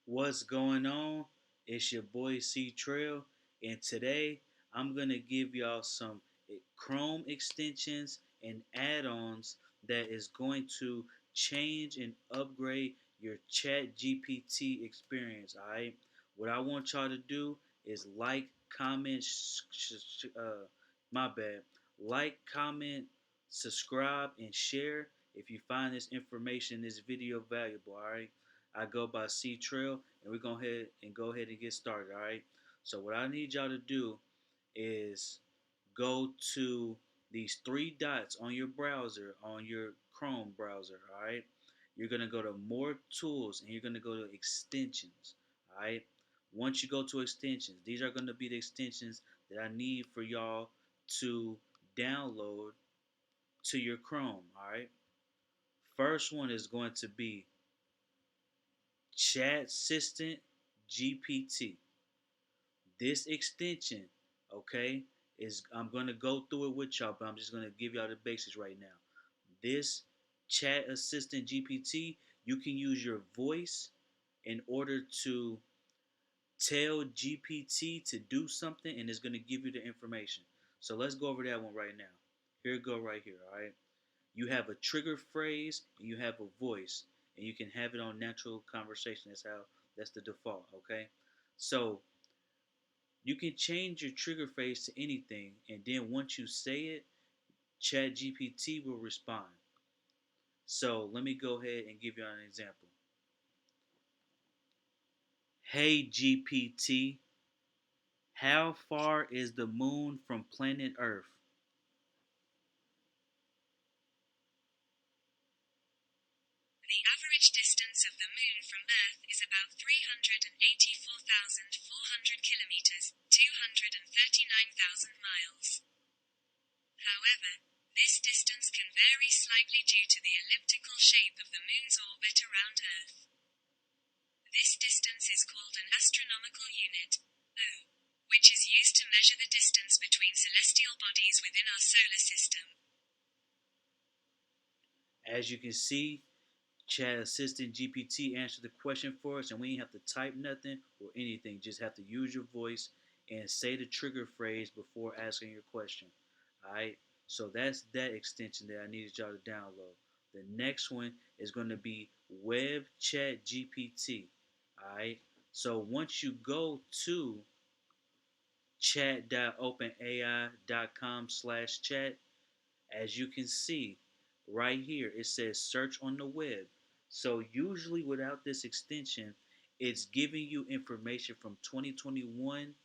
What's going on? It's your boy C Trail, and today I'm gonna give y'all some Chrome extensions and add-ons that is going to change and upgrade your Chat GPT experience. All right, what I want y'all to do is like, comment, my bad, like, comment, subscribe, and share if you find this information, this video valuable. All right. I go by C Trail, and we're going to go ahead and get started. All right. So what I need y'all to do is go to these three dots on your browser, on your Chrome browser. All right. You're gonna go to More Tools, and you're gonna go to Extensions. All right. Once you go to Extensions, these are gonna be the extensions that I need for y'all to download to your Chrome. All right. First one is going to be Chat Assistant GPT. This extension, okay, is I'm gonna go through it with y'all, but I'm just gonna give y'all the basics right now. This Chat Assistant GPT, you can use your voice in order to tell GPT to do something, and it's gonna give you the information. So let's go over that one right now. Here it go right here. All right. You have a trigger phrase and you have a voice, and you can have it on natural conversation. That's the default. Okay. So you can change your trigger phrase to anything, and then once you say it, ChatGPT will respond. So let me go ahead and give you an example. Hey GPT, how far is the moon from planet Earth? The average distance of the Moon from Earth is about 384,400 kilometers, 239,000 miles. However, this distance can vary slightly due to the elliptical shape of the Moon's orbit around Earth. This distance is called an astronomical unit, O, which is used to measure the distance between celestial bodies within our solar system. As you can see, Chat Assistant GPT answered the question for us, and we ain't have to type nothing or anything. Just have to use your voice and say the trigger phrase before asking your question. All right. So that's that extension that I needed y'all to download. The next one is going to be Web Chat GPT. All right. So once you go to chat.openai.com/chat, as you can see right here, it says search on the web. So usually without this extension, it's giving you information from 2021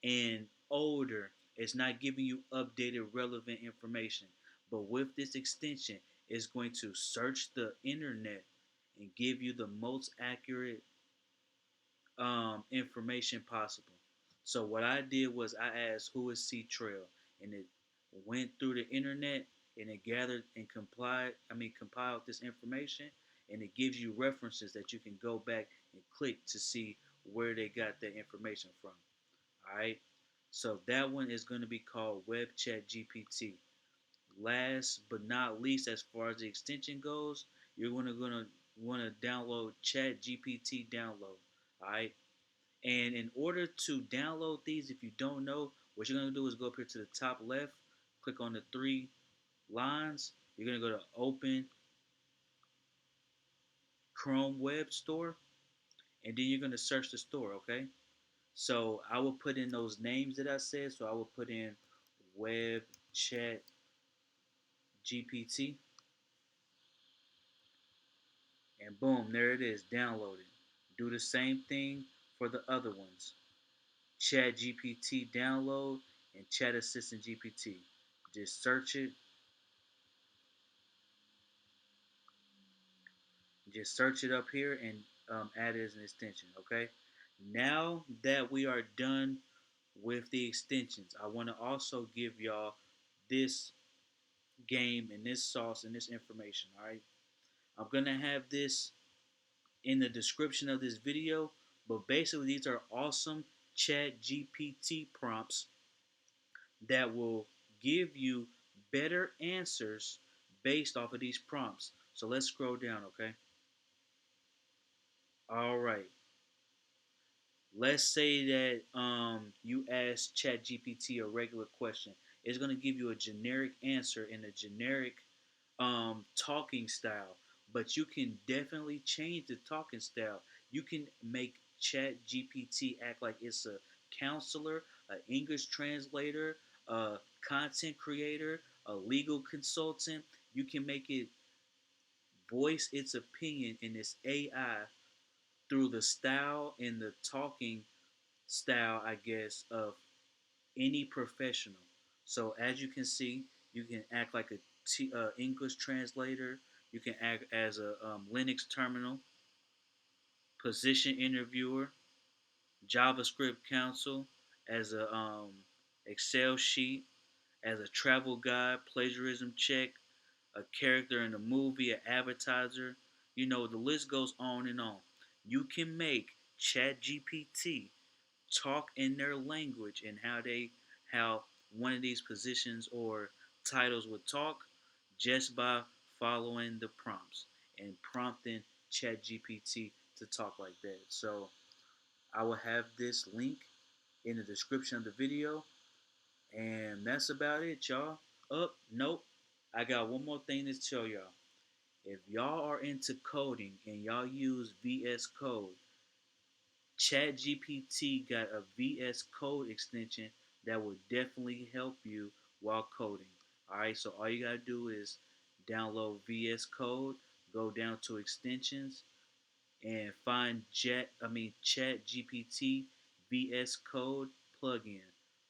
and older. It's not giving you updated relevant information. But with this extension, it's going to search the internet and give you the most accurate information possible. So what I did was I asked who is C Trail, and it went through the internet and it gathered and compiled this information, and it gives you references that you can go back and click to see where they got that information from. All right. So that one is going to be called Web Chat GPT. Last but not least, as far as the extension goes, you're gonna want to download Chat GPT Download. All right. And in order to download these, if you don't know, what you're going to do is go up here to the top left, click on the three lines. You're going to go to Open Chrome Web Store, and then you're going to search the store, okay? So I will put in those names that I said. So I will put in Web Chat GPT, and boom, there it is, downloaded. Do the same thing for the other ones. Chat GPT download and Chat Assistant GPT. Just search it. Just search it up here and add it as an extension. Okay. Now that we are done with the extensions, I want to also give y'all this game and this sauce and this information. All right. I'm gonna have this in the description of this video, but basically these are awesome Chat GPT prompts that will give you better answers based off of these prompts. So let's scroll down, okay? All right. let's say that you ask ChatGPT a regular question. It's going to give you a generic answer in a generic talking style, but you can definitely change the talking style. You can make ChatGPT act like it's a counselor, an English translator, a content creator, a legal consultant. You can make it voice its opinion in this AI through the style and the talking style, I guess, of any professional. So as you can see, you can act like a English translator. You can act as a Linux terminal, position interviewer, JavaScript counsel, as a Excel sheet, as a travel guide, plagiarism check, a character in a movie, an advertiser. You know, the list goes on and on. You can make ChatGPT talk in their language and how one of these positions or titles would talk just by following the prompts and prompting ChatGPT to talk like that. So I will have this link in the description of the video, and that's about it, y'all. Nope. I got one more thing to tell y'all. If y'all are into coding and y'all use VS Code, ChatGPT got a VS Code extension that will definitely help you while coding. Alright, so all you gotta do is download VS Code, go down to extensions, and find ChatGPT VS Code plugin.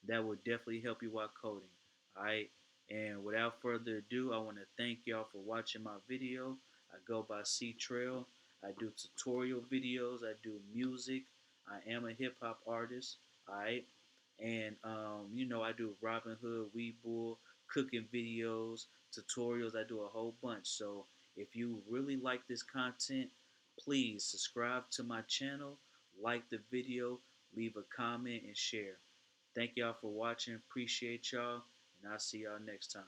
That will definitely help you while coding. Alright, and without further ado, I want to thank y'all for watching my video. I go by C Trail. I do tutorial videos. I do music. I am a hip hop artist. Alright, and I do Robin Hood, Weebull, cooking videos, tutorials. I do a whole bunch. So if you really like this content, please subscribe to my channel, like the video, leave a comment, and share. Thank y'all for watching. Appreciate y'all, and I'll see y'all next time.